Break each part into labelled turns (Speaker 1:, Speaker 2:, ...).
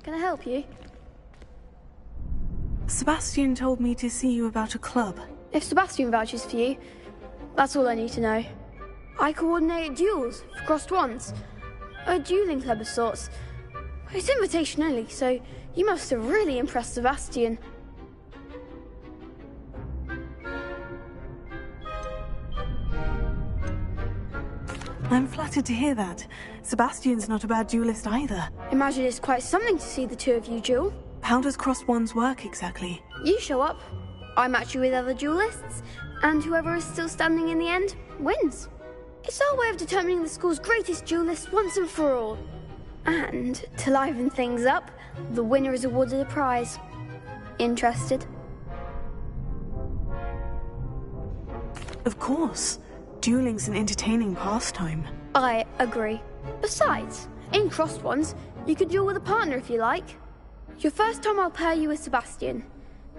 Speaker 1: Can I help you?
Speaker 2: Sebastian told me to see you about a club.
Speaker 1: If Sebastian vouches for you, that's all I need to know. I coordinate duels for crossed wands. A dueling club of sorts. It's invitation only, so you must have really impressed Sebastian.
Speaker 2: I'm flattered to hear that. Sebastian's not a bad duelist either.
Speaker 1: Imagine it's quite something to see the two of you duel.
Speaker 2: How does crossed wands work exactly?
Speaker 1: You show up, I match you with other duelists, and whoever is still standing in the end wins. It's our way of determining the school's greatest duelist once and for all. And to liven things up, the winner is awarded a prize. Interested?
Speaker 2: Of course. Dueling's an entertaining pastime.
Speaker 1: I agree. Besides, in crossed ones, you could duel with a partner if you like. Your first time I'll pair you with Sebastian.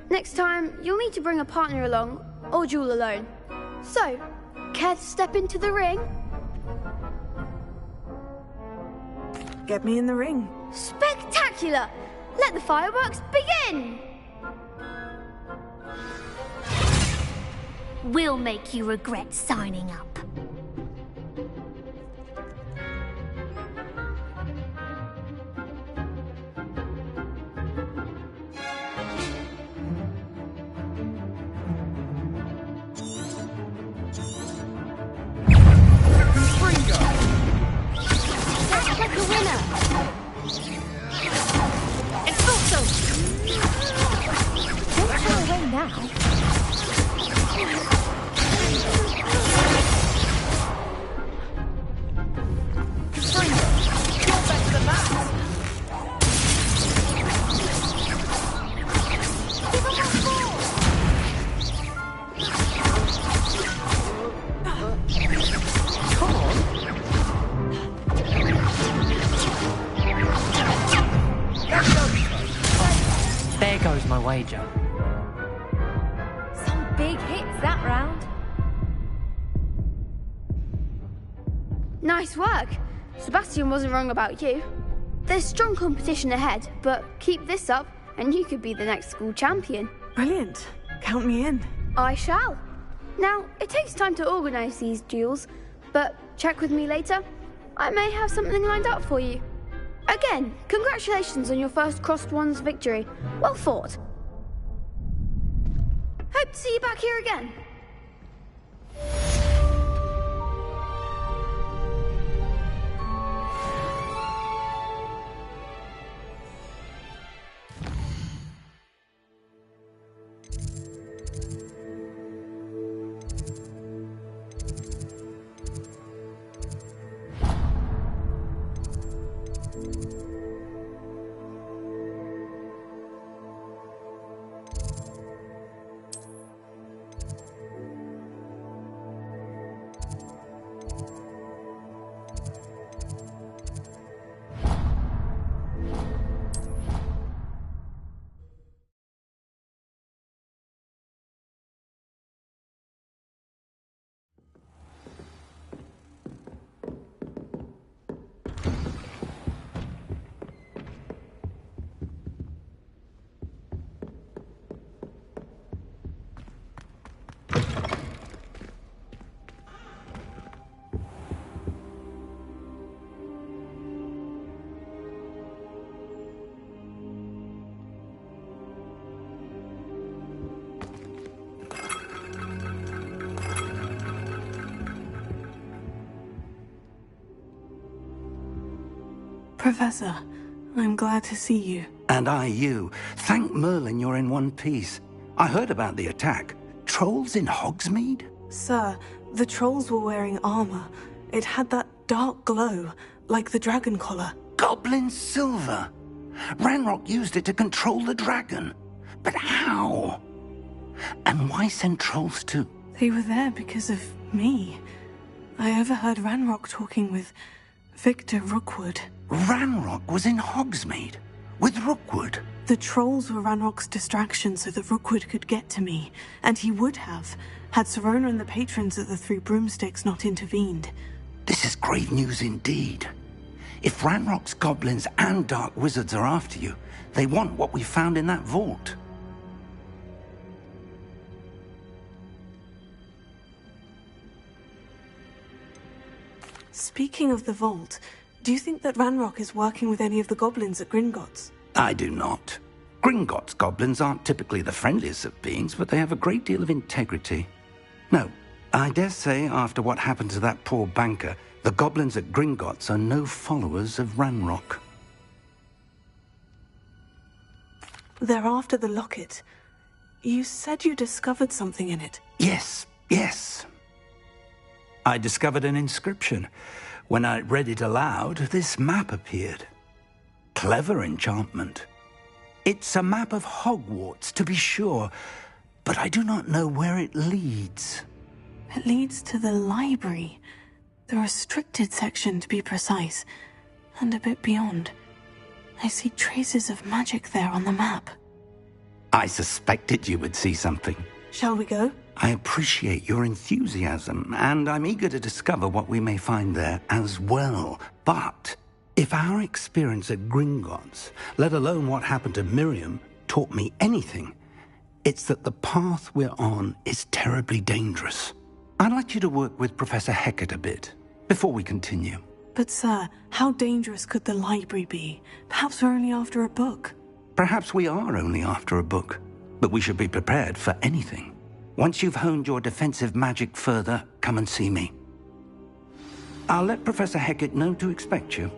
Speaker 1: Next time, you'll need to bring a partner along, or duel alone. So, care to step into the ring?
Speaker 2: Get me in the ring.
Speaker 1: Spectacular! Let the fireworks begin!
Speaker 3: We'll make you regret signing up.
Speaker 1: That's like a winner!
Speaker 3: It's also... Don't throw away now.
Speaker 4: There goes my wager.
Speaker 3: Some big hits that round.
Speaker 1: Nice work. Sebastian wasn't wrong about you. There's strong competition ahead, but keep this up and you could be the next school champion.
Speaker 2: Brilliant. Count me in.
Speaker 1: I shall. Now, it takes time to organise these duels, but check with me later. I may have something lined up for you. Again, congratulations on your first crossed wands victory. Well fought. Hope to see you back here again.
Speaker 2: Professor, I'm glad to see you.
Speaker 5: And I you. Thank Merlin you're in one piece. I heard about the attack. Trolls in Hogsmeade?
Speaker 2: Sir, the trolls were wearing armor. It had that dark glow, like the dragon collar.
Speaker 5: Goblin silver! Ranrock used it to control the dragon. But how? And why send trolls too?
Speaker 2: They were there because of me. I overheard Ranrock talking with Victor Rookwood.
Speaker 5: Ranrock was in Hogsmeade? With Rookwood?
Speaker 2: The trolls were Ranrock's distraction so that Rookwood could get to me, and he would have, had Serona and the patrons at the Three Broomsticks not intervened.
Speaker 5: This is grave news indeed. If Ranrock's goblins and dark wizards are after you, they want what we found in that vault.
Speaker 2: Speaking of the vault, do you think that Ranrock is working with any of the goblins at Gringotts?
Speaker 5: I do not. Gringotts goblins aren't typically the friendliest of beings, but they have a great deal of integrity. No, I dare say after what happened to that poor banker, the goblins at Gringotts are no followers of Ranrock.
Speaker 2: They're after the locket. You said you discovered something in it.
Speaker 5: Yes. I discovered an inscription. When I read it aloud, this map appeared. Clever enchantment. It's a map of Hogwarts, to be sure, but I do not know where it leads.
Speaker 2: It leads to the library. The restricted section, to be precise, and a bit beyond. I see traces of magic there on the map.
Speaker 5: I suspected you would see something.
Speaker 2: Shall we go?
Speaker 5: I appreciate your enthusiasm, and I'm eager to discover what we may find there as well. But if our experience at Gringotts, let alone what happened to Miriam, taught me anything, it's that the path we're on is terribly dangerous. I'd like you to work with Professor Hecat a bit before we continue.
Speaker 2: But sir, how dangerous could the library be? Perhaps we're only after a book.
Speaker 5: Perhaps we are only after a book, but we should be prepared for anything. Once you've honed your defensive magic further, come and see me. I'll let Professor Hecat know to expect you.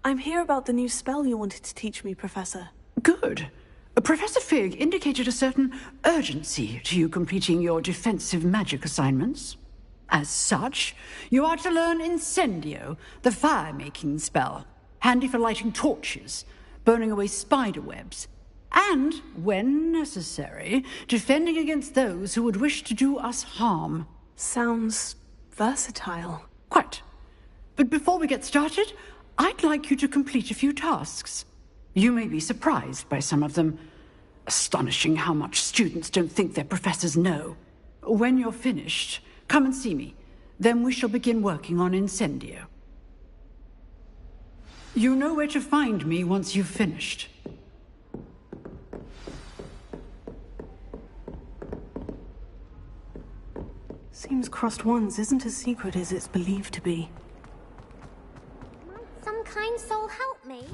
Speaker 2: I'm here about the new spell you wanted to teach me, Professor.
Speaker 6: Good. Professor Fig indicated a certain urgency to you completing your defensive magic assignments. As such, you are to learn Incendio, the fire-making spell, handy for lighting torches, burning away spider webs, and, when necessary, defending against those who would wish to do us harm.
Speaker 2: Sounds versatile.
Speaker 6: Quite. But before we get started, I'd like you to complete a few tasks. You may be surprised by some of them. Astonishing how much students don't think their professors know. When you're finished, come and see me. Then we shall begin working on Incendio. You know where to find me once you've finished.
Speaker 2: Seems Crossed Wands isn't as secret as it's believed to be.
Speaker 3: Might some kind soul help me?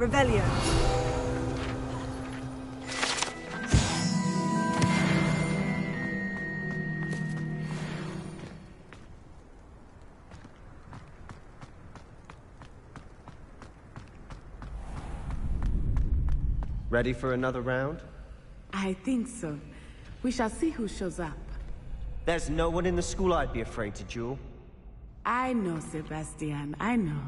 Speaker 2: Revelio.
Speaker 7: Ready for another round?
Speaker 8: I think so. We shall see who shows up.
Speaker 7: There's no one in the school I'd be afraid to duel.
Speaker 8: I know, Sebastian, I know.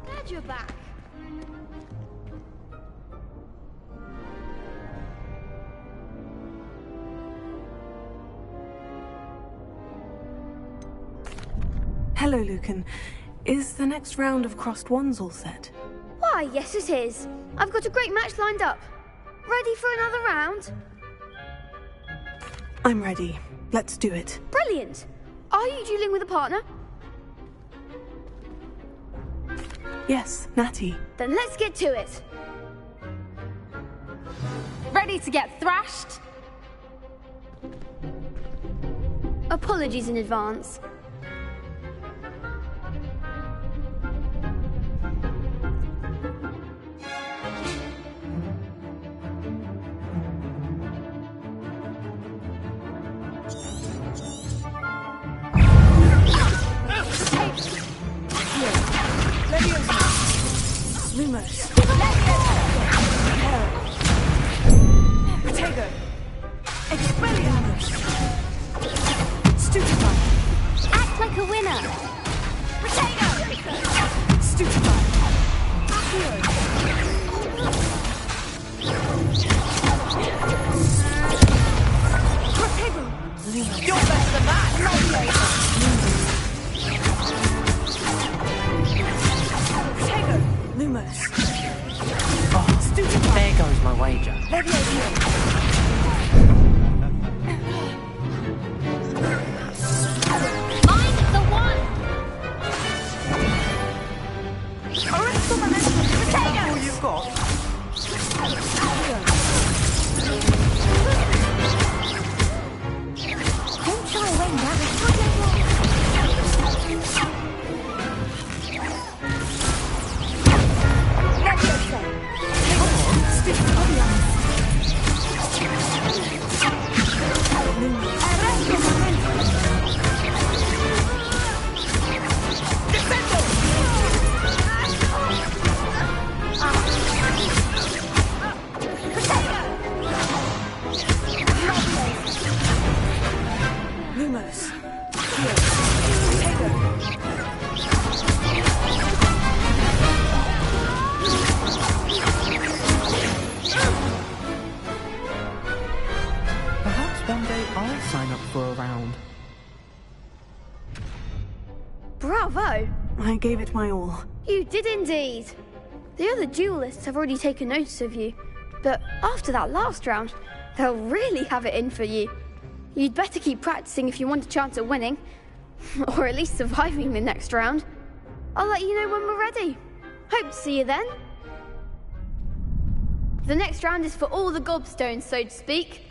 Speaker 1: Glad you're back.
Speaker 2: Hello, Lucan. Is the next round of crossed wands all set?
Speaker 1: Why, yes it is. I've got a great match lined up. Ready for another round?
Speaker 2: I'm ready. Let's do it.
Speaker 1: Brilliant. Are you dueling with a partner?
Speaker 2: Yes, Natty.
Speaker 1: Then let's get to it.
Speaker 3: Ready to get thrashed?
Speaker 1: Apologies in advance.
Speaker 2: Lumos. Potato. Expelliarmus. Stupefy.
Speaker 3: Act like a winner.
Speaker 2: Stupefy. Protego. You're better than that. Protego. Lumos. Stupefy.
Speaker 4: There goes my wager.
Speaker 3: I'm the one.
Speaker 7: All you've got?
Speaker 3: Don't shy away now.
Speaker 2: Lumos.
Speaker 4: Perhaps one day I'll sign up for a round.
Speaker 1: Bravo!
Speaker 2: I gave it my all.
Speaker 1: You did indeed. The other duelists have already taken notice of you, but after that last round, they'll really have it in for you. You'd better keep practicing if you want a chance at winning, or at least surviving the next round. I'll let you know when we're ready. Hope to see you then. The next round is for all the gobstones, so to speak.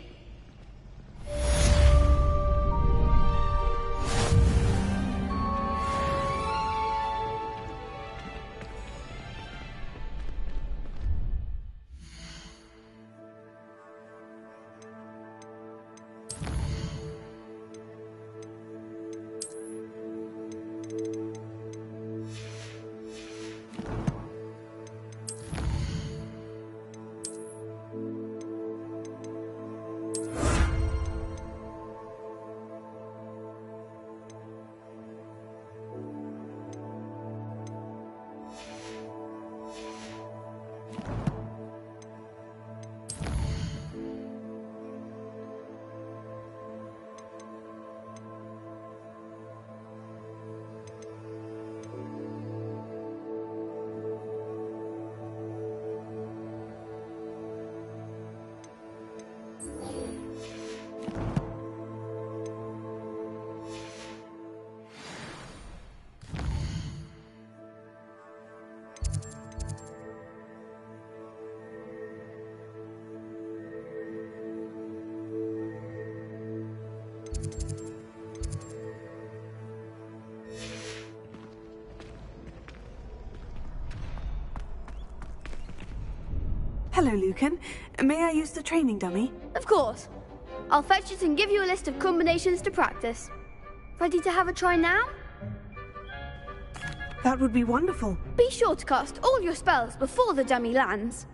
Speaker 2: Hello, Lucan. May I use the training dummy?
Speaker 1: Of course. I'll fetch it and give you a list of combinations to practice. Ready to have a try now?
Speaker 2: That would be wonderful.
Speaker 1: Be sure to cast all your spells before the dummy lands.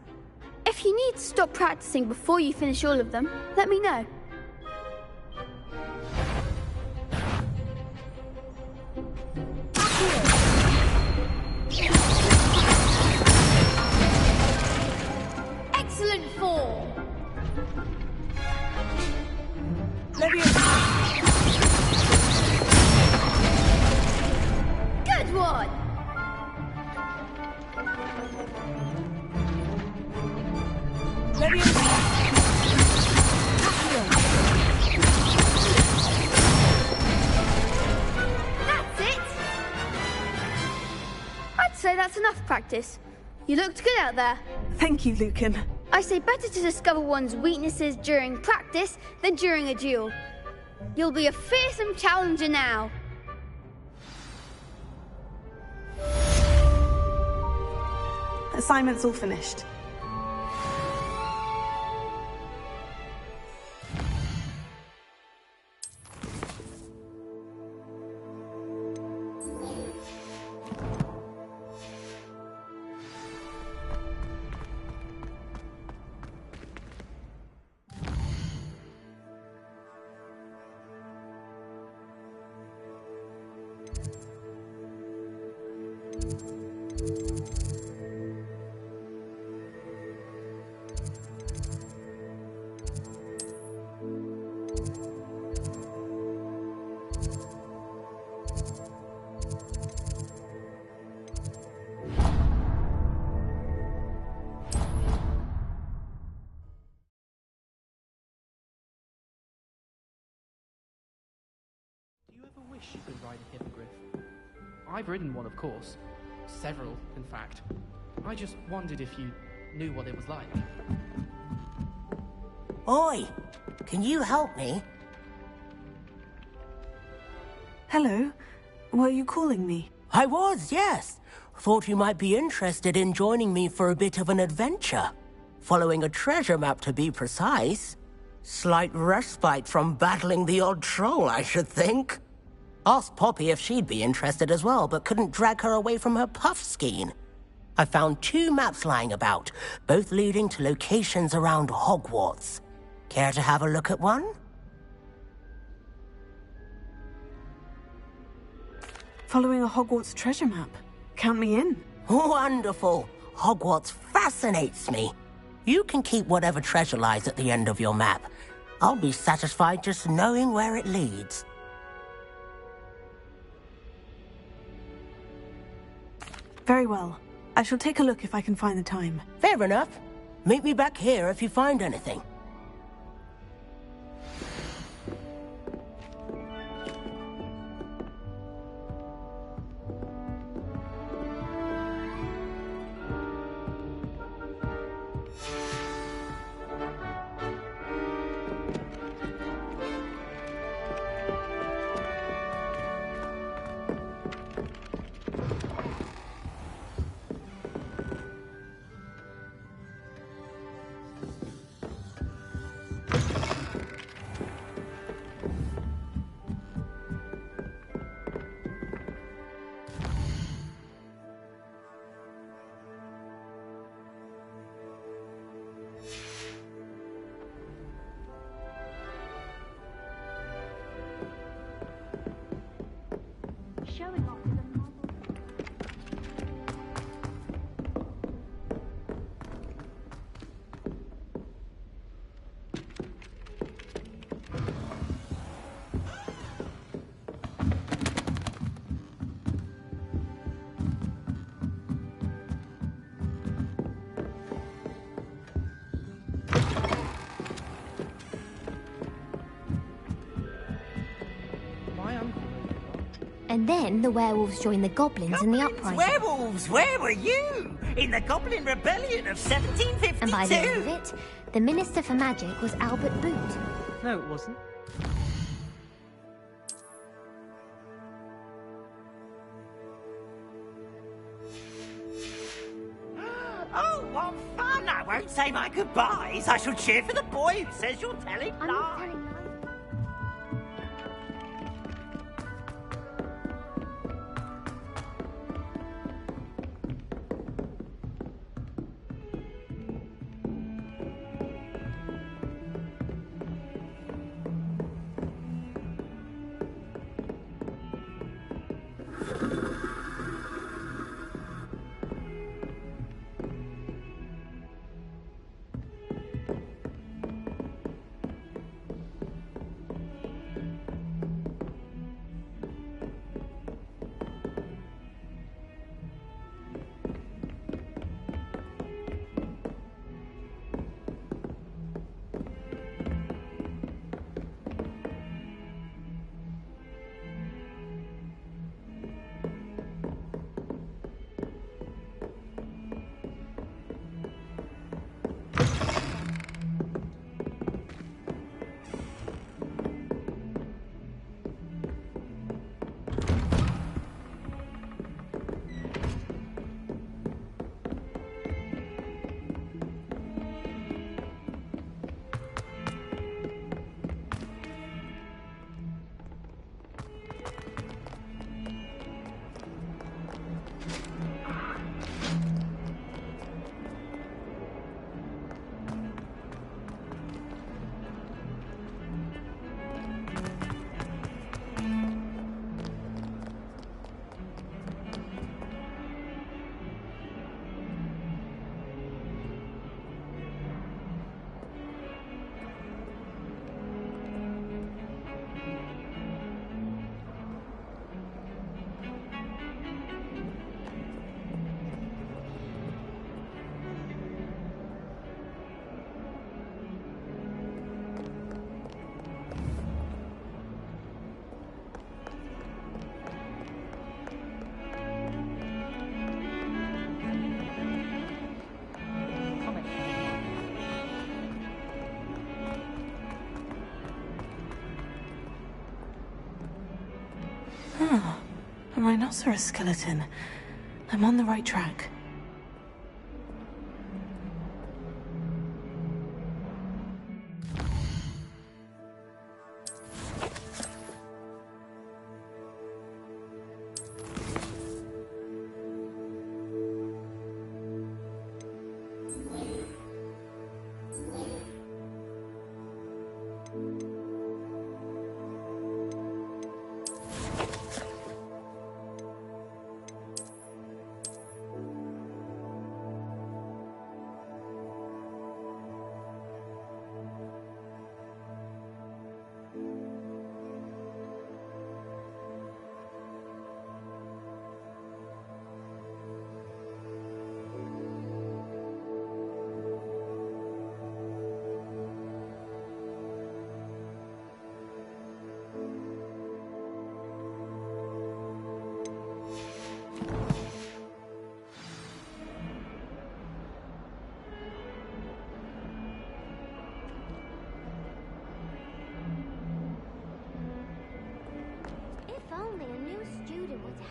Speaker 1: If you need to stop practicing before you finish all of them, let me know.
Speaker 3: Excellent form.
Speaker 1: Good one! That's it! I'd say that's enough practice. You looked good out there.
Speaker 2: Thank you, Lucan.
Speaker 1: I say better to discover one's weaknesses during practice than during a duel. You'll be a fearsome challenger now.
Speaker 2: Assignment's all finished.
Speaker 4: Do you ever wish you could ride a hippogriff? I've ridden one, of course. Several, in fact. I just wondered if you knew what it was like.
Speaker 9: Oi! Can you help me?
Speaker 2: Hello. Were you calling me?
Speaker 9: I was, yes. Thought you might be interested in joining me for a bit of an adventure. Following a treasure map, to be precise. Slight respite from battling the odd troll, I should think. Asked Poppy if she'd be interested as well, but couldn't drag her away from her puff skein. I found 2 maps lying about, both leading to locations around Hogwarts. Care to have a look at one?
Speaker 2: Following a Hogwarts treasure map. Count me in.
Speaker 9: Wonderful. Hogwarts fascinates me. You can keep whatever treasure lies at the end of your map. I'll be satisfied just knowing where it leads.
Speaker 2: Very well. I shall take a look if I can find the time.
Speaker 9: Fair enough. Meet me back here if you find anything.
Speaker 3: And then the werewolves joined the goblins in the uprising.
Speaker 10: Werewolves, where were you? In the Goblin Rebellion of 1752?
Speaker 3: And by the end of it, the Minister for Magic was Albert Boot.
Speaker 4: No, it wasn't.
Speaker 10: Oh, what fun! I won't say say my goodbyes, I shall cheer for the boy who says you're telling
Speaker 3: I'm not
Speaker 10: lies.
Speaker 3: telling lies.
Speaker 2: Ah, a rhinoceros skeleton. I'm on the right track.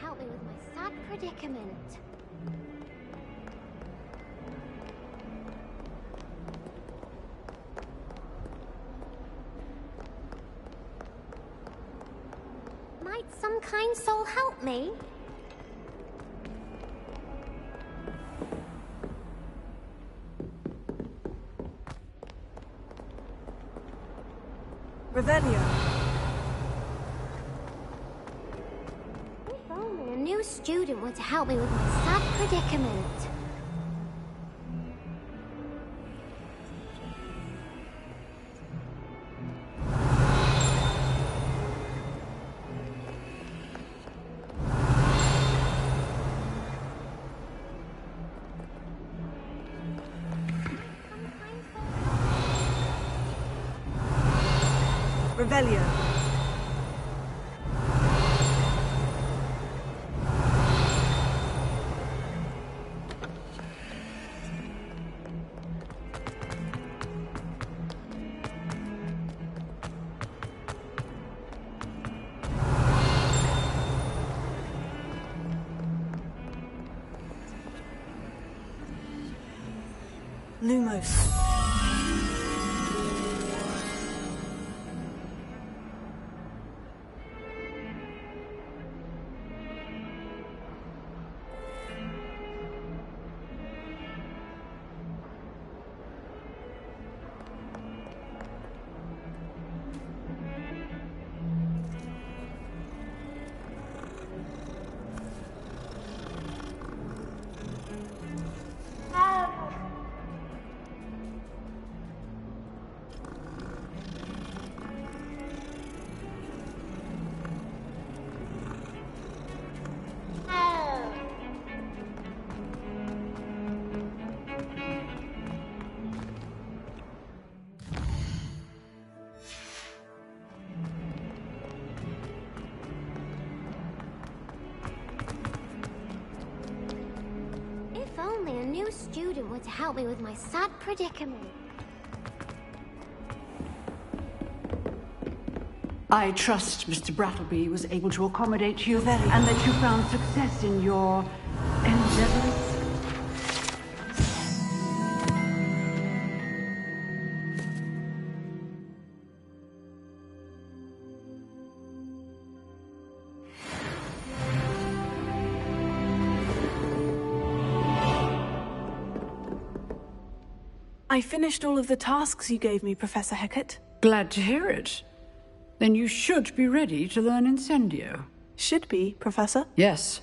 Speaker 3: Help me with my sad predicament. Might some kind soul help me?
Speaker 11: Revelio.
Speaker 3: If only a new student were to help me with my sad predicament.
Speaker 11: Revelio.
Speaker 2: Lumos.
Speaker 3: If only a new student were to help me with my sad predicament.
Speaker 6: I trust Mr. Brattleby was able to accommodate you and that you found success in your endeavors.
Speaker 2: I finished all of the tasks you gave me, Professor Hecat.
Speaker 6: Glad to hear it. Then you should be ready to learn Incendio.
Speaker 2: Should be, Professor?
Speaker 6: Yes.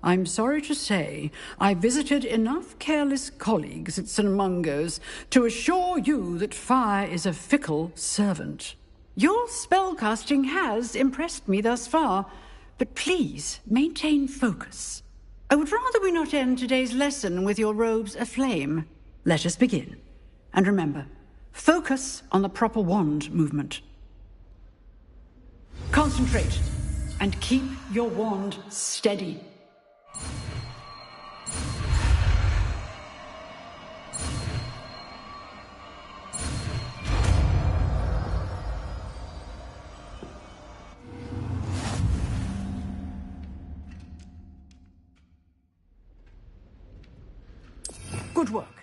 Speaker 6: I'm sorry to say, I visited enough careless colleagues at St. Mungo's to assure you that fire is a fickle servant. Your spellcasting has impressed me thus far, but please maintain focus. I would rather we not end today's lesson with your robes aflame. Let us begin. And remember, focus on the proper wand movement. Concentrate, and keep your wand steady. Good work.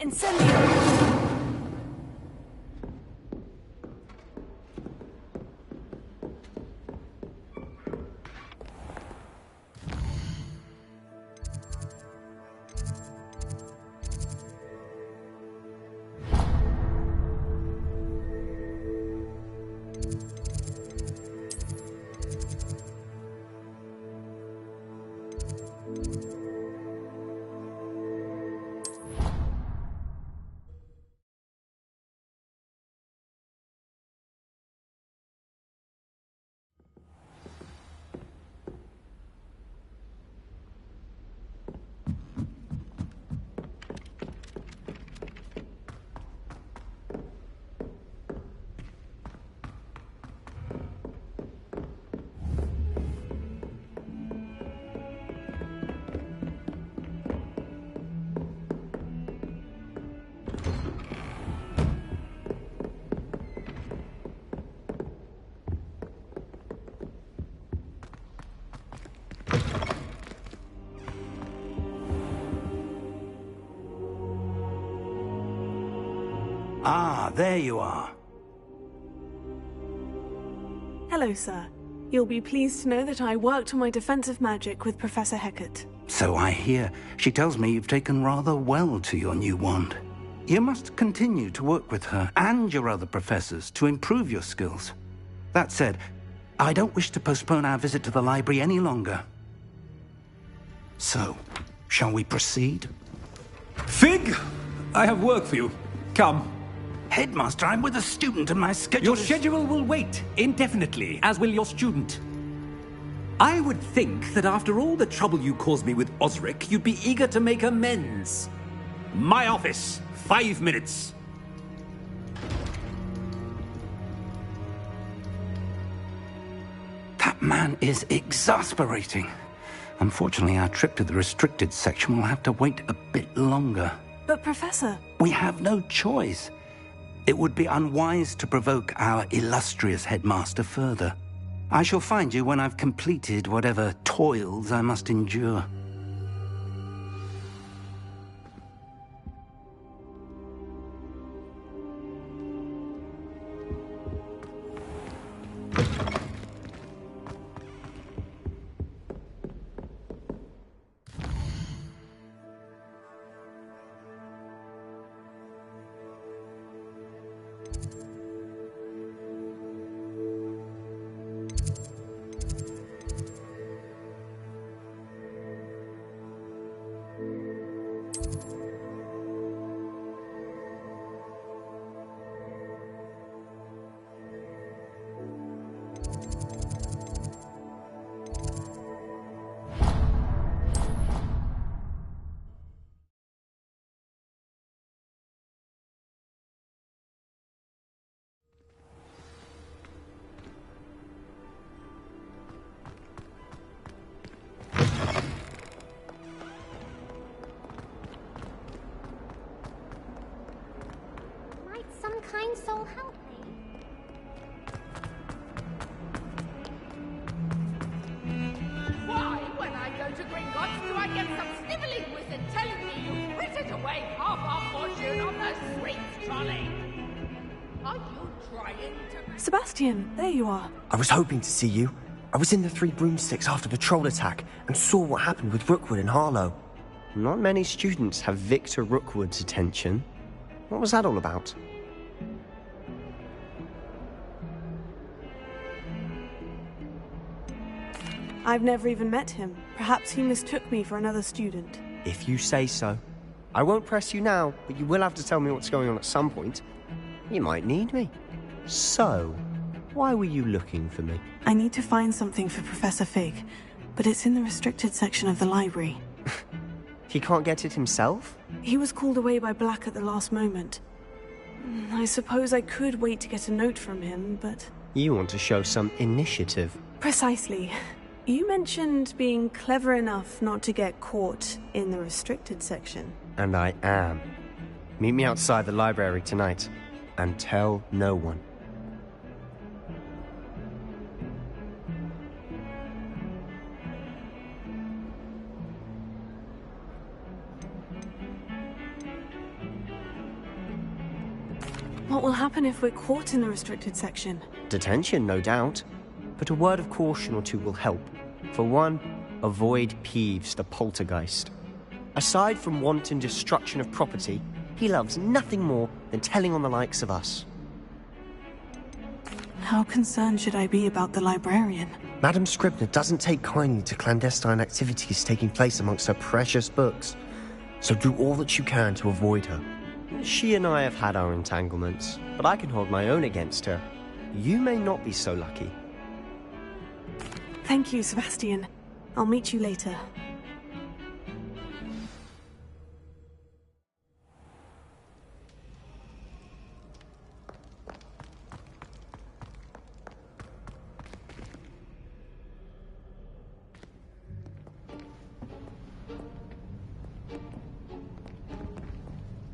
Speaker 2: Incendio!
Speaker 5: Ah, there you are.
Speaker 2: Hello, sir. You'll be pleased to know that I worked on my defensive magic with Professor Hecat.
Speaker 5: So I hear. She tells me you've taken rather well to your new wand. You must continue to work with her and your other professors to improve your skills. That said, I don't wish to postpone our visit to the library any longer. So, shall we proceed?
Speaker 11: Fig! I have work for you. Come.
Speaker 5: Headmaster, I'm with a student and my schedule
Speaker 11: Your schedule will wait indefinitely, as will your student. I would think that after all the trouble you caused me with Osric, you'd be eager to make amends. My office, 5 minutes.
Speaker 5: That man is exasperating. Unfortunately, our trip to the restricted section will have to wait a bit longer.
Speaker 2: But, Professor...
Speaker 5: We have no choice. It would be unwise to provoke our illustrious headmaster further. I shall find you when I've completed whatever toils I must endure.
Speaker 3: Some kind soul help me.
Speaker 12: Why, when I go to Gringotts, do I get some snivelling wizard telling me you frittered away half our fortune on the sweets trolley? Are you trying to...
Speaker 2: Sebastian, there you are.
Speaker 13: I was hoping to see you. I was in the Three Broomsticks after the troll attack and saw what happened with Rookwood and Harlow.
Speaker 7: Not many students have Victor Rookwood's attention. What was that all about?
Speaker 2: I've never even met him. Perhaps he mistook me for another student.
Speaker 7: If you say so. I won't press you now, but you will have to tell me what's going on at some point. You might need me. So, why were you looking for me?
Speaker 2: I need to find something for Professor Fig, but it's in the restricted section of the library.
Speaker 7: He can't get it himself?
Speaker 2: He was called away by Black at the last moment. I suppose I could wait to get a note from him, but...
Speaker 7: You want to show some initiative.
Speaker 2: Precisely. You mentioned being clever enough not to get caught in the restricted section.
Speaker 7: And I am. Meet me outside the library tonight, and tell no one.
Speaker 2: What will happen if we're caught in the restricted section?
Speaker 7: Detention, no doubt. But a word of caution or two will help. For one, avoid Peeves, the poltergeist. Aside from wanton destruction of property, he loves nothing more than telling on the likes of us.
Speaker 2: How concerned should I be about the librarian?
Speaker 13: Madam Scribner doesn't take kindly to clandestine activities taking place amongst her precious books, so do all that you can to avoid her.
Speaker 7: She and I have had our entanglements, but I can hold my own against her. You may not be so lucky.
Speaker 2: Thank you, Sebastian. I'll meet you later.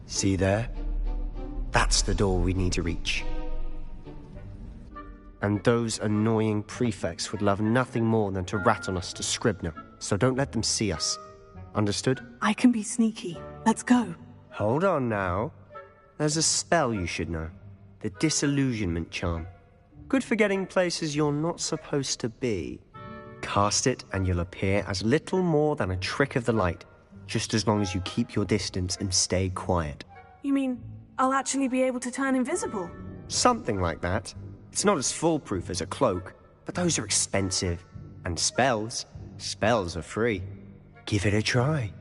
Speaker 13: See there? That's the door we need to reach.
Speaker 7: And those annoying prefects would love nothing more than to rat on us to Scribner, so don't let them see us. Understood?
Speaker 2: I can be sneaky. Let's go.
Speaker 7: Hold on now. There's a spell you should know. The Disillusionment Charm. Good for getting places you're not supposed to be. Cast it and you'll appear as little more than a trick of the light, just as long as you keep your distance and stay quiet.
Speaker 2: You mean I'll actually be able to turn invisible?
Speaker 7: Something like that. It's not as foolproof as a cloak, but those are expensive. And spells are free. Give it a try.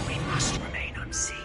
Speaker 13: We must remain unseen.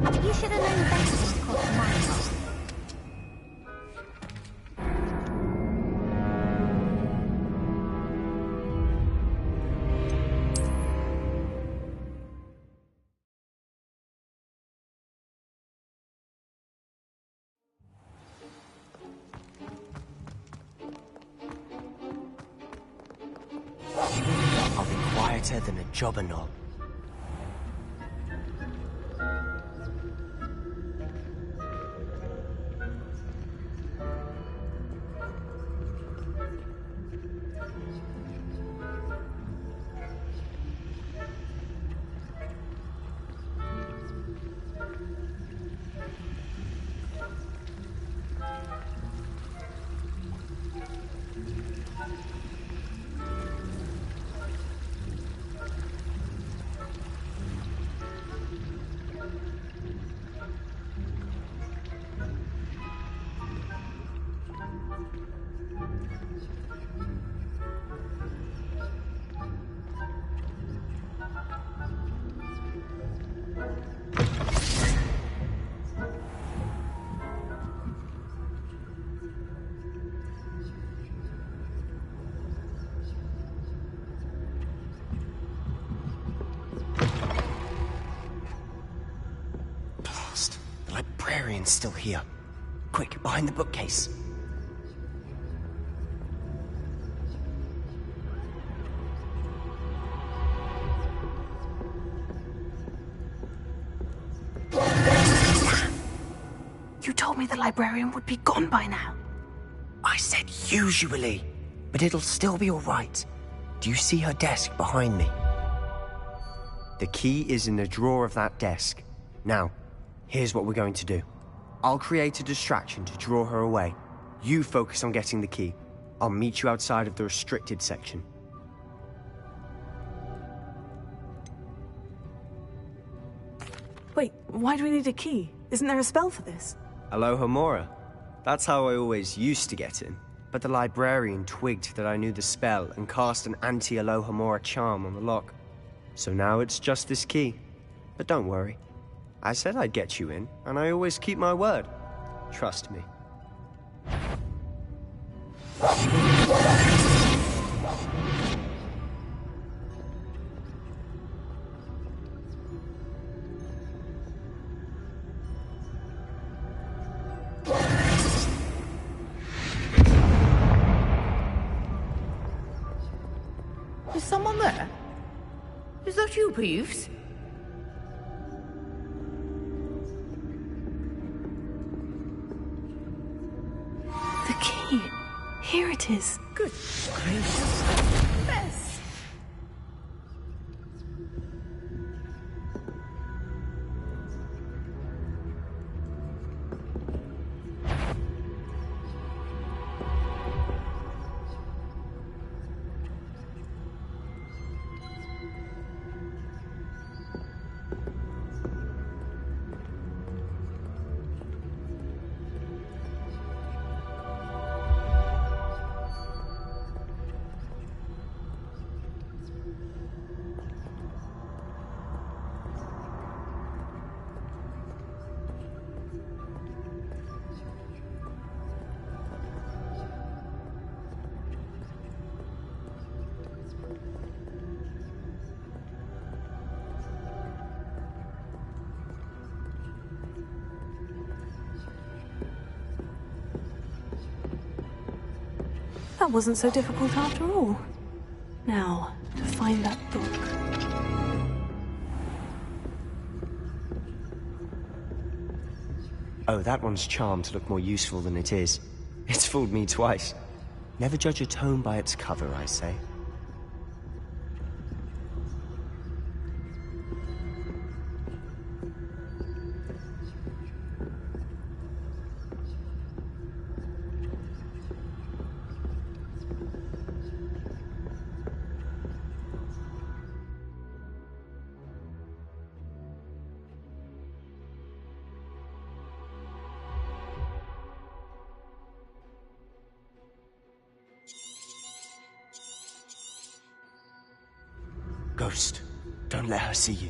Speaker 3: You should have known better than to cross my path.
Speaker 7: I'll be quieter than a jobberknoll.
Speaker 13: The librarian's still here. Quick, behind the bookcase.
Speaker 2: You told me the librarian would be gone by now.
Speaker 13: I said usually, but it'll still be all right. Do you see her desk behind me?
Speaker 7: The key is in the drawer of that desk. Now, here's what we're going to do. I'll create a distraction to draw her away. You focus on getting the key. I'll meet you outside of the restricted section.
Speaker 2: Wait, why do we need a key? Isn't there a spell for this?
Speaker 7: Alohomora. That's how I always used to get in. But the librarian twigged that I knew the spell and cast an anti-Alohomora charm on the lock. So now it's just this key. But don't worry. I said I'd get you in, and I always keep my word. Trust me.
Speaker 12: Is someone there? Is that you, Peeves?
Speaker 2: The key. Here it is.
Speaker 12: Good gracious. Bess.
Speaker 2: That wasn't so difficult after all. Now, to find that book.
Speaker 7: Oh, that one's charmed to look more useful than it is. It's fooled me twice. Never judge a tome by its cover, I say.
Speaker 13: Ghost, don't let her see you.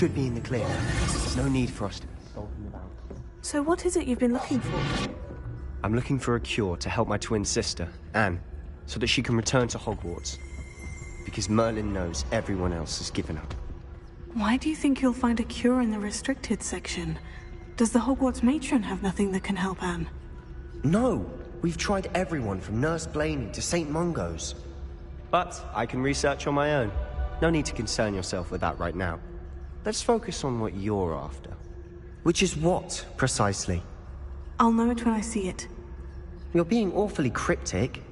Speaker 7: Should be in the clear. No need for us to be stalking about.
Speaker 2: So what is it you've been looking for?
Speaker 7: I'm looking for a cure to help my twin sister, Anne, so that she can return to Hogwarts. Because Merlin knows everyone else has given up.
Speaker 2: Why do you think you'll find a cure in the restricted section? Does the Hogwarts matron have nothing that can help Anne?
Speaker 7: No! We've tried everyone from Nurse Blaney to St. Mungo's. But I can research on my own. No need to concern yourself with that right now. Let's focus on what you're after. Which is what, precisely?
Speaker 2: I'll know it when I see it.
Speaker 7: You're being awfully cryptic.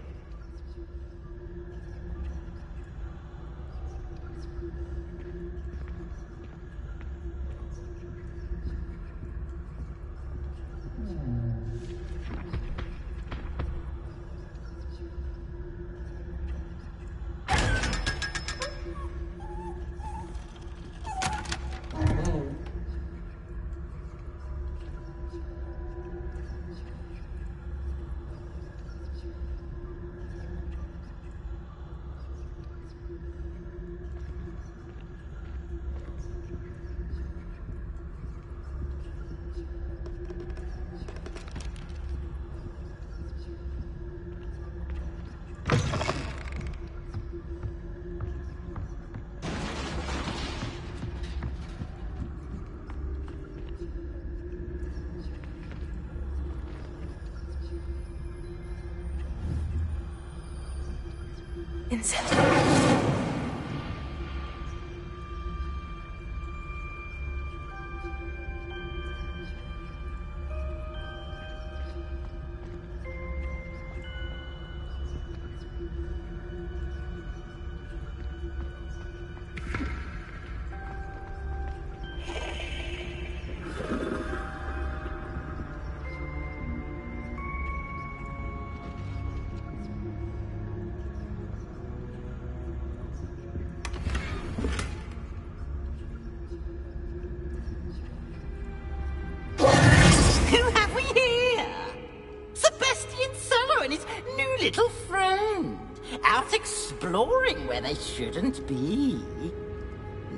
Speaker 10: Little friend, out exploring where they shouldn't be.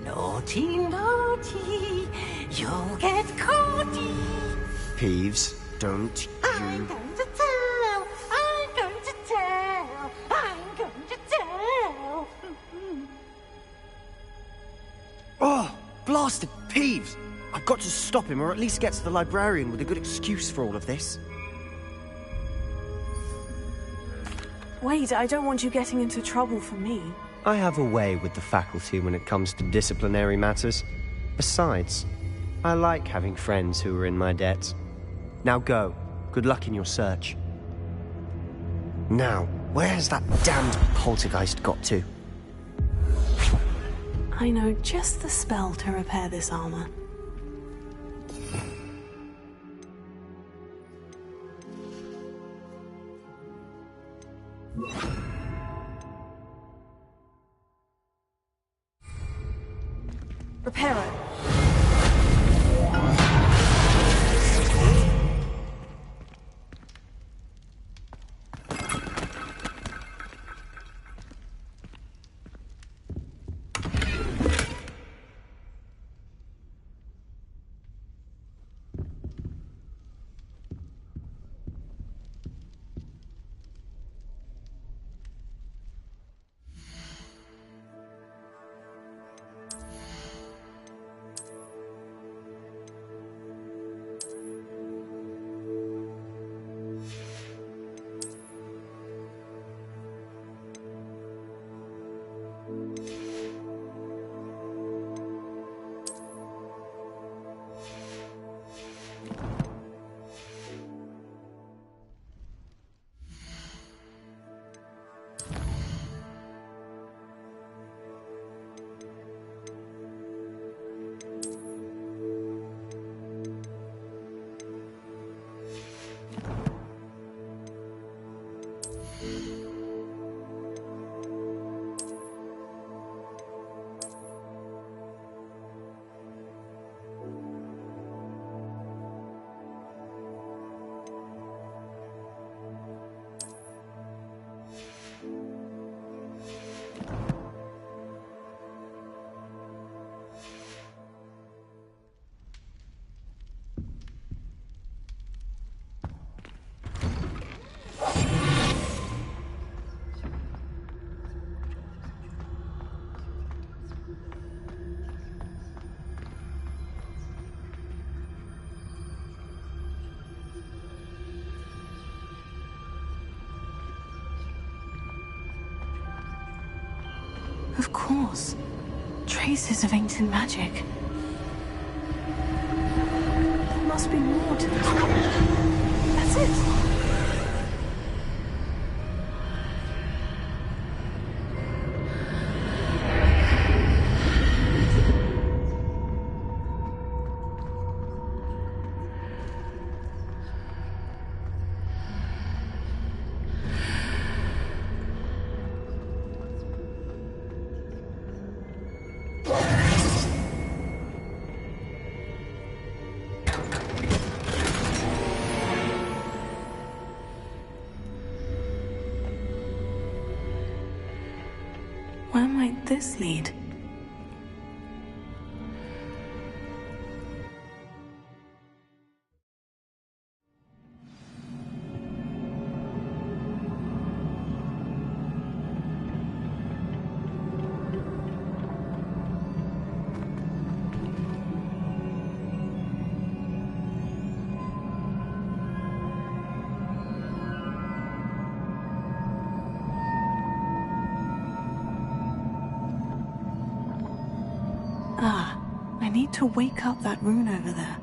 Speaker 10: Naughty, naughty, you'll get caughty.
Speaker 7: Peeves, don't you...
Speaker 10: I'm going to tell, I'm going to tell, I'm going to tell.
Speaker 7: Oh, blasted Peeves! I've got to stop him, or at least get to the librarian with a good excuse for all of this.
Speaker 2: Wait, I don't want you getting into trouble for me.
Speaker 7: I have a way with the faculty when it comes to disciplinary matters. Besides, I like having friends who are in my debt. Now go. Good luck in your search. Now,
Speaker 13: Where has that damned poltergeist got to?
Speaker 2: I know just the spell to repair this armor.
Speaker 14: Reparo.
Speaker 2: Of course. Traces of ancient magic. There must be more to this world. That's it. Where might this lead? I need to wake up that rune over there.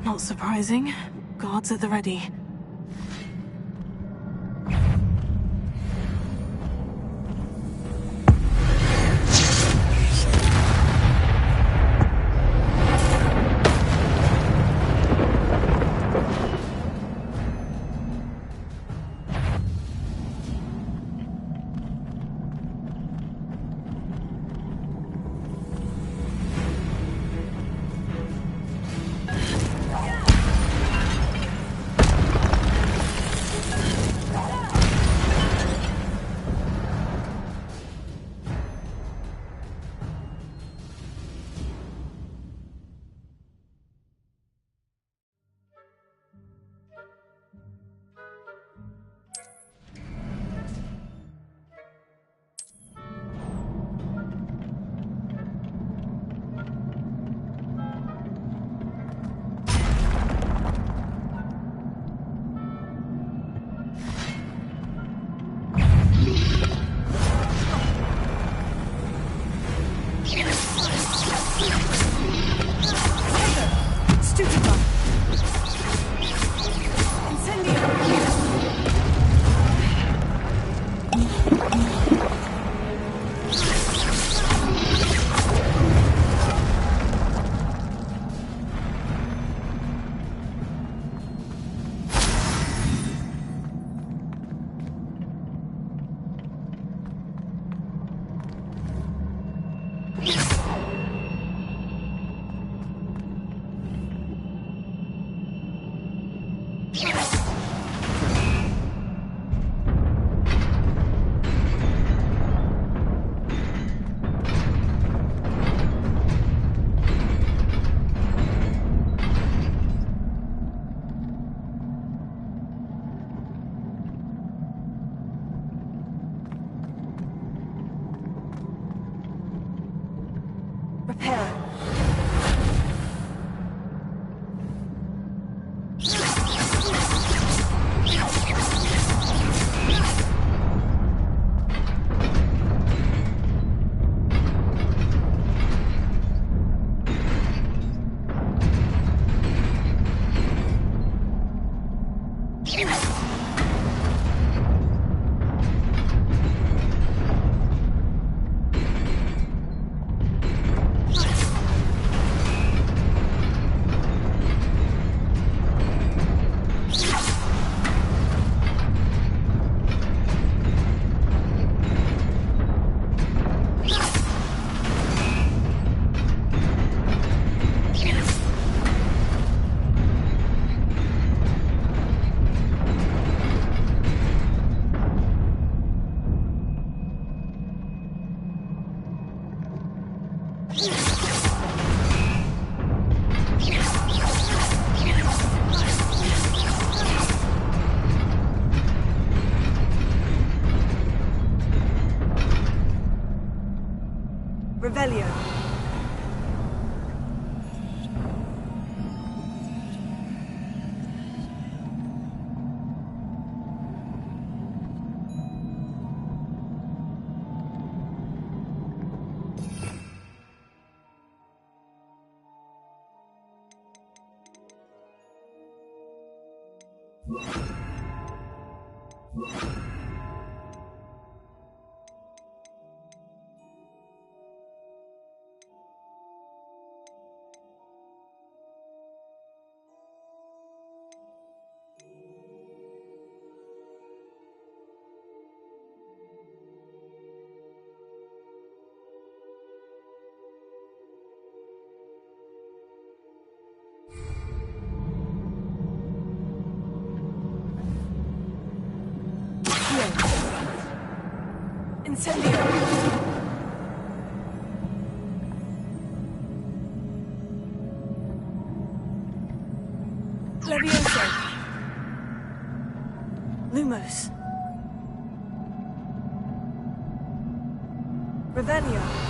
Speaker 2: Not surprising. Guards at the ready.
Speaker 14: Revelio. Incendio. Levioso. Lumos. Revelio.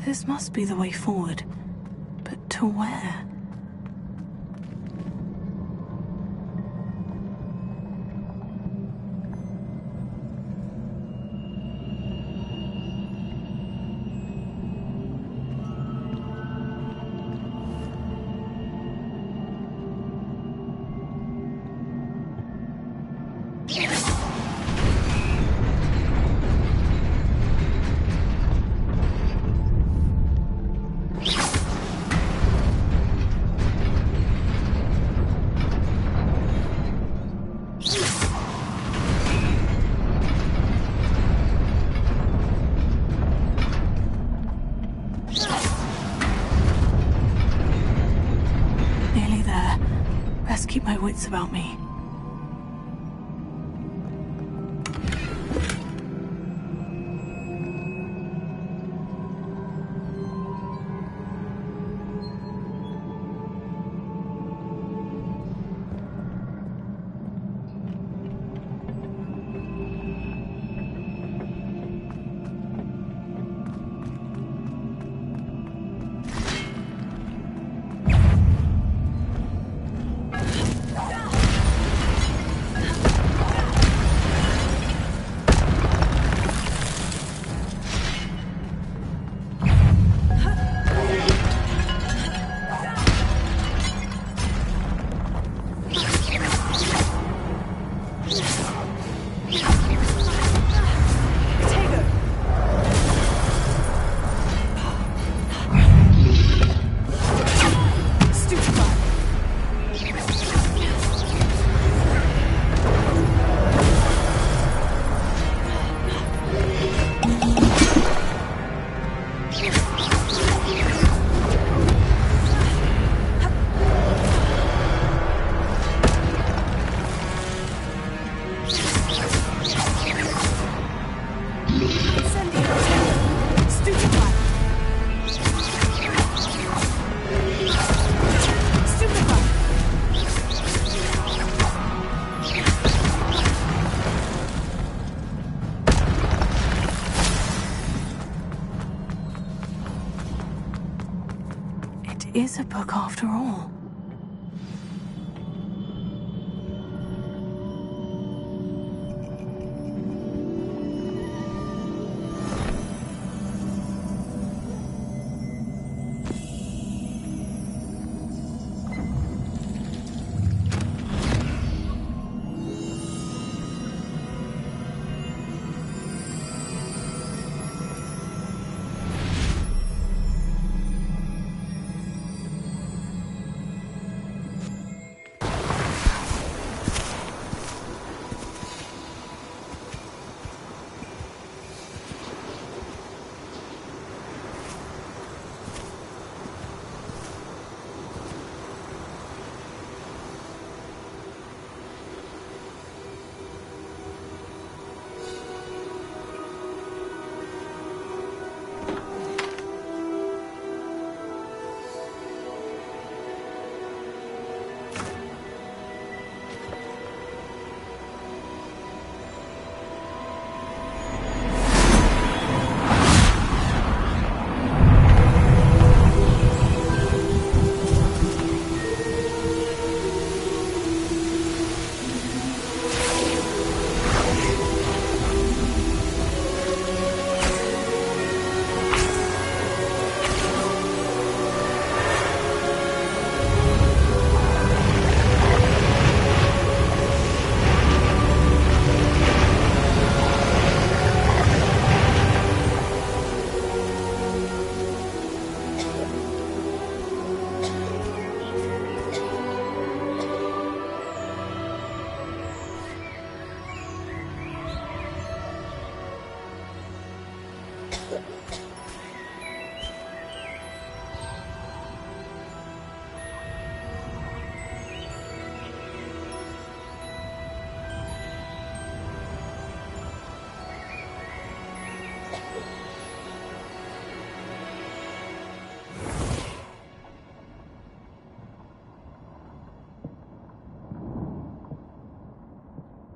Speaker 2: This must be the way forward. But to where? Keep my wits about me. Is a book after all.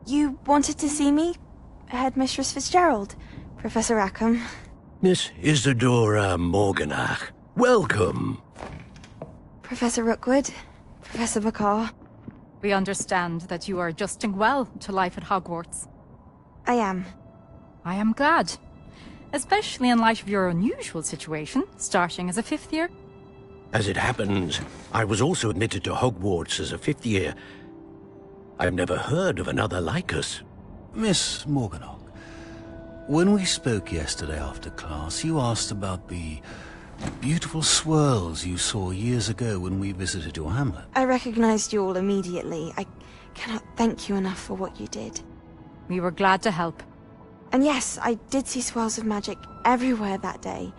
Speaker 15: You wanted to see me? Headmistress Fitzgerald? Professor Rackham? Miss Isadora Morganach, welcome.
Speaker 16: Professor Rookwood, Professor Bakar.
Speaker 17: We understand that you are adjusting well to life at Hogwarts.
Speaker 16: I am.
Speaker 17: I am glad. Especially in light of your unusual situation, starting as a 5th year.
Speaker 15: As it happens, I was also admitted to Hogwarts as a 5th year. I've never heard of another like us.
Speaker 18: Miss Morganach, when we spoke yesterday after class, you asked about the beautiful swirls you saw years ago when we visited your hamlet.
Speaker 16: I recognized you all immediately. I cannot thank you enough for what you did.
Speaker 17: We were glad to help.
Speaker 16: And yes, I did see swirls of magic everywhere that day.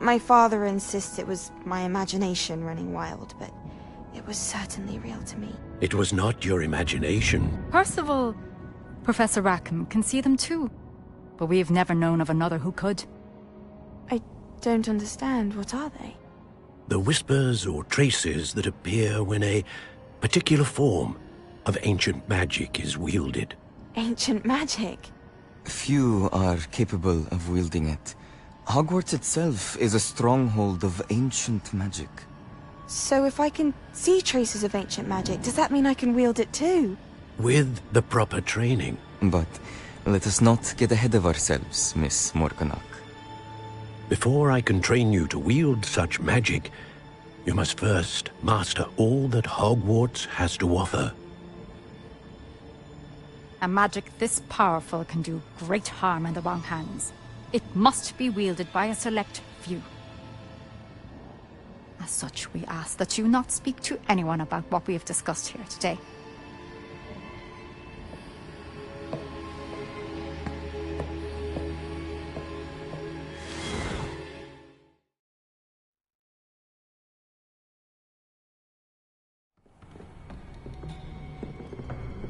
Speaker 16: My father insists it was my imagination running wild, but it was certainly real to me.
Speaker 15: It was not your imagination.
Speaker 17: Percival, Professor Rackham can see them too. But we've never known of another who could.
Speaker 16: I don't understand. What are they?
Speaker 15: The whispers or traces that appear when a particular form of ancient magic is wielded.
Speaker 16: Ancient magic?
Speaker 19: Few are capable of wielding it. Hogwarts itself is a stronghold of ancient magic.
Speaker 16: So if I can see traces of ancient magic, does that mean I can wield it too?
Speaker 15: With the proper training.
Speaker 19: But let us not get ahead of ourselves, Miss Morganach.
Speaker 15: Before I can train you to wield such magic, you must first master all that Hogwarts has to offer.
Speaker 17: A magic this powerful can do great harm in the wrong hands. It must be wielded by a select few. As such, we ask that you not speak to anyone about what we have discussed here today.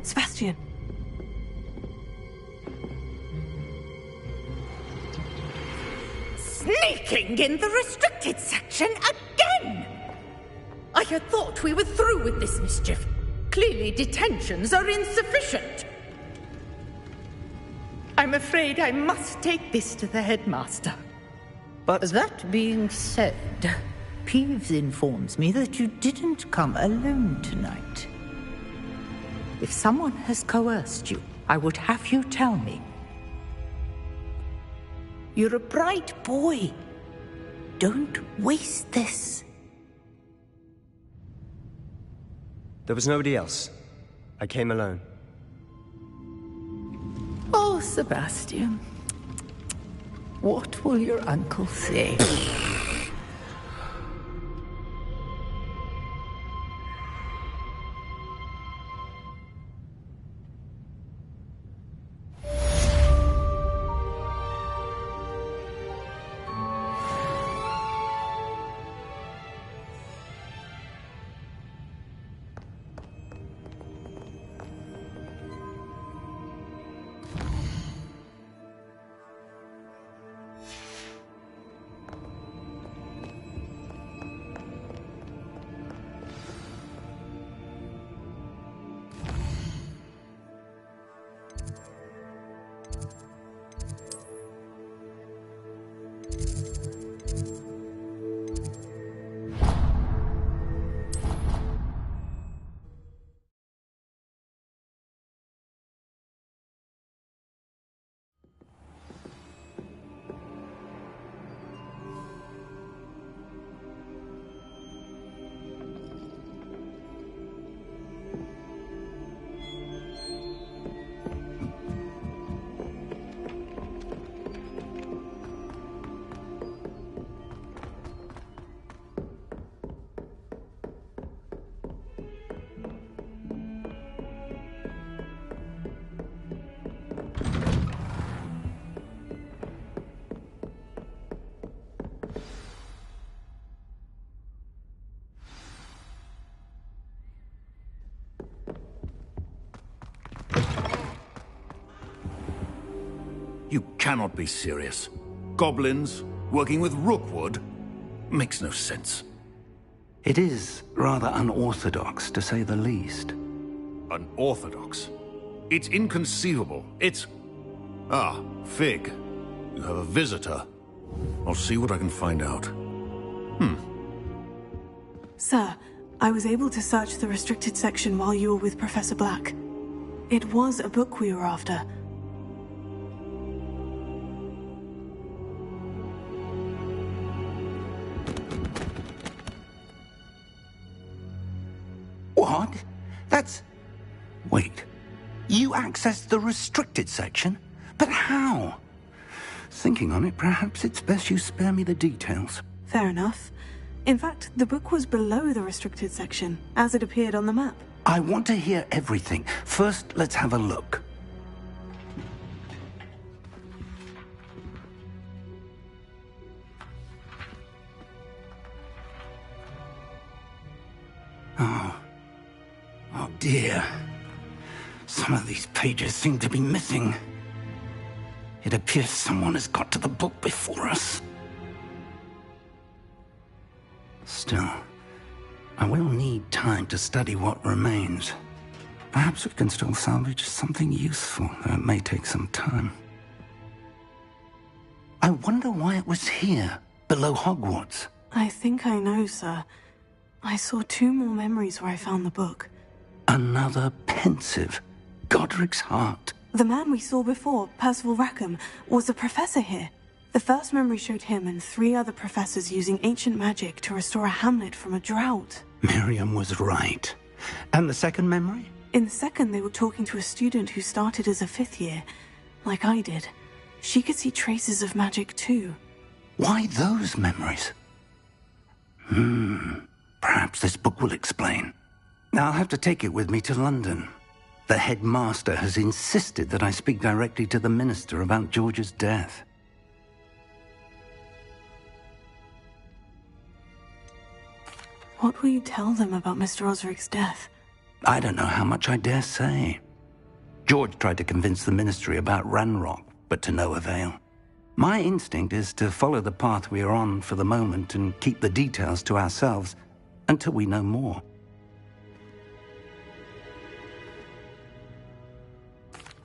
Speaker 2: Sebastian.
Speaker 12: Sneaking in the restricted section again! I had thought we were through with this mischief. Clearly detentions are insufficient. I'm afraid I must take this to the headmaster.
Speaker 20: But that being said, Peeves informs me that you didn't come alone tonight. If someone has coerced you, I would have you tell me. You're a bright boy. Don't waste this.
Speaker 7: There was nobody else. I came alone.
Speaker 20: Oh, Sebastian. What will your uncle say?
Speaker 21: You cannot be serious. Goblins working with Rookwood? Makes no sense.
Speaker 5: It is rather unorthodox, to say the least.
Speaker 21: Unorthodox? It's inconceivable. It's... Ah, Fig. You have a visitor. I'll see what I can find out.
Speaker 2: Sir, I was able to search the restricted section while you were with Professor Black. It was a book we were after.
Speaker 5: What? That's... Wait. You accessed the restricted section? But how? Thinking on it, perhaps it's best you spare me the details.
Speaker 2: Fair enough. In fact, the book was below the restricted section, as it appeared on the map.
Speaker 5: I want to hear everything. First, let's have a look. Oh dear. Some of these pages seem to be missing. It appears someone has got to the book before us. Still, I will need time to study what remains. Perhaps we can still salvage something useful, though it may take some time. I wonder why it was here, below Hogwarts.
Speaker 2: I think I know, sir. I saw 2 more memories where I found the book.
Speaker 5: Another pensive. Godric's heart.
Speaker 2: The man we saw before, Percival Rackham, was a professor here. The first memory showed him and 3 other professors using ancient magic to restore a hamlet from a drought.
Speaker 5: Miriam was right. And the second memory?
Speaker 2: In the second, they were talking to a student who started as a 5th year, like I did. She could see traces of magic too.
Speaker 5: Why those memories? Perhaps this book will explain. I'll have to take it with me to London. The headmaster has insisted that I speak directly to the minister about George's death.
Speaker 2: What will you tell them about Mr. Osric's death?
Speaker 5: I don't know how much I dare say. George tried to convince the ministry about Ranrock, but to no avail. My instinct is to follow the path we are on for the moment and keep the details to ourselves until we know more.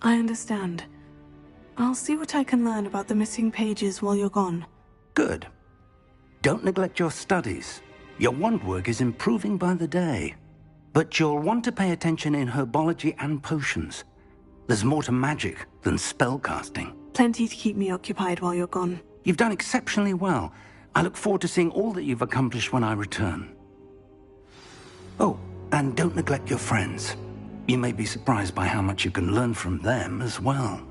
Speaker 2: I understand. I'll see what I can learn about the missing pages while you're gone.
Speaker 5: Good. Don't neglect your studies. Your wand work is improving by the day. But you'll want to pay attention in herbology and potions. There's more to magic than spellcasting.
Speaker 2: Plenty to keep me occupied while you're gone.
Speaker 5: You've done exceptionally well. I look forward to seeing all that you've accomplished when I return. Oh, and don't neglect your friends. You may be surprised by how much you can learn from them as well.